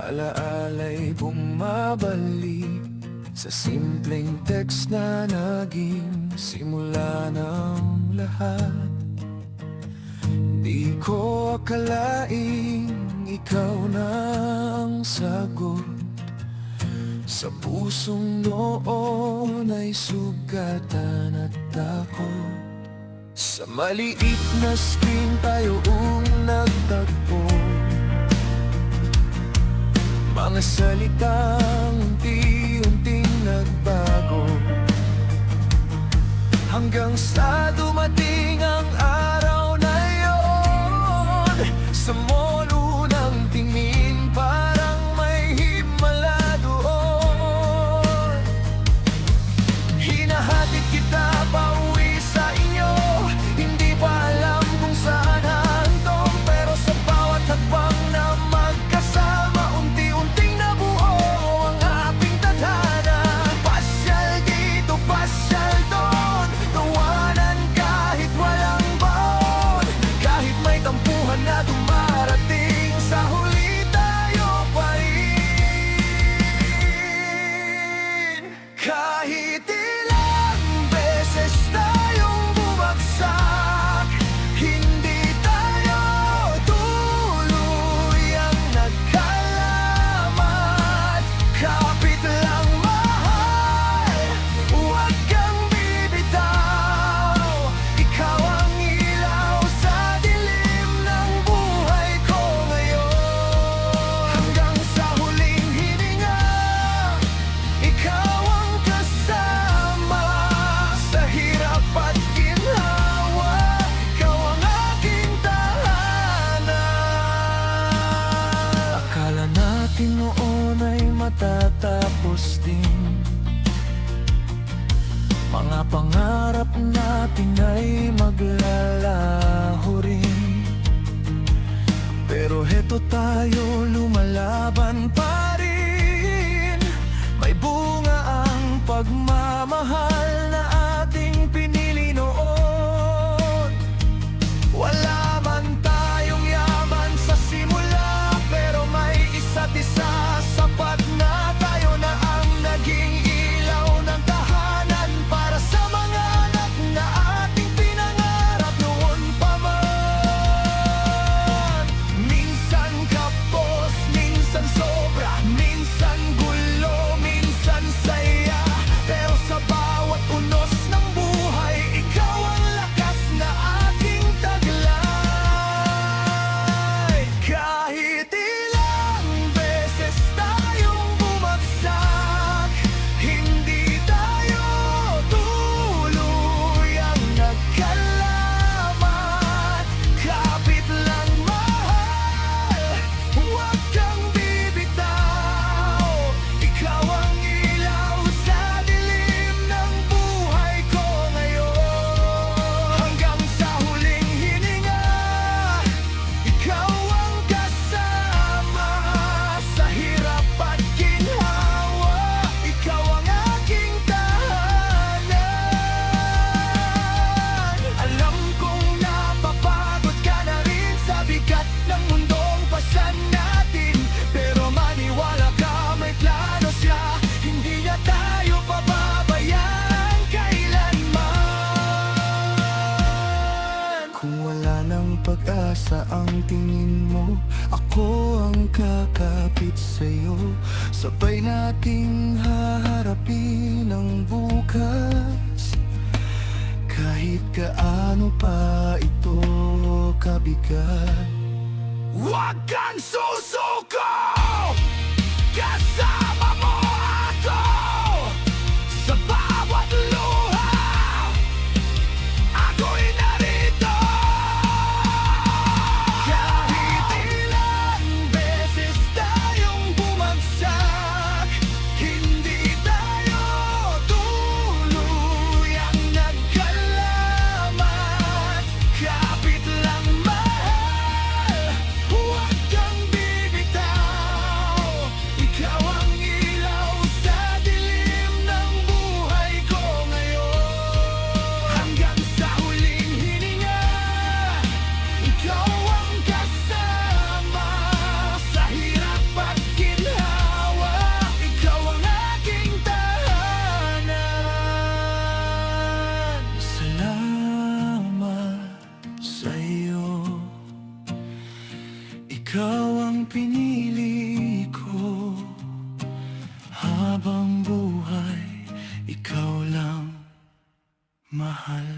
Alaala'y bumabalik sa simpleng text na naging simula ng lahat. Di ko akalaing ikaw na ang sagot. Sa pusong noon ay sugatan at takot. Sa maliit na screen tayo nagtagpo. Mga salitang unti-unting nagbago, hanggang sa dumating ang araw na yon. Sa mall unang tingin, parang may himala doon. Hinahatid kita pauwi sa inyo, hindi pa alam kung saan hangtong, pero sa bawat hakbang na magkasama, unti-unting nabuo ang ating tadhana. Pasyal dito, pasyal doon, tawanan kahit walang baon. Kahit may tampuhan na dumarating, sa huli tayo pa rin. Kahit ilang beses tayong bumagsak, hindi tayo tuluyang nagkalamat. Kapit lang mahal, huwag kang bibitaw. Ikaw ang ilaw sa dilim ng buhay ko ngayon. Hanggang sa huling hininga, ikaw ang kasama. Sa hirap at ginhawa, ikaw ang aking tahanan. Akala natin noon ay matatapos din, mga pangarap natin ay maglalaho rin. Pero heto tayo, lumalaban pa rin. May bunga ang pagmamahal na ating pinili noon. Wala man tayong yaman sa simula, pero may isa't isa. Sapat na tayo na ang naging ilaw ng tahanan para sa mga anak na ating pinangarap noon pa man. Minsan kapos, minsan sobra, minsan gulo, minsan saya, pero sa bawat unos ng buhay, ikaw ang lakas na ating taglay. Kahit ilang beses tayong bumagsak, hindi tayo tuluyang nagkalamat. Kapit lang mahal, huwag kang bibitaw. Ikaw ang ilaw sa dilim ng buhay ko ngayon. Hanggang sa huling hininga, ikaw ang kasama. Sa hirap at ginhawa, ikaw ang aking tahanan. Alam kong napapagod ka na rin sa bigat ng mundong pasan natin, pero maniwala ka, may plano siya. Hindi niya tayo pababayaan kailanman. Kung wala nang pag-asa ang tingin mo, ako ang kakapit sa'yo. Sabay nating haharapin ang bukas, kahit gaano pa ito kabigat. Huwag kang susuko! Kasama mo ako sa bawat luha. Ako'y narito. Kahit ilang beses tayong bumagsak, hindi tayo tuluyang nagkalamat. Kapit lang mahal, huwag kang bibitaw. Ikaw ang pinili ko, habang buhay ikaw lang mahal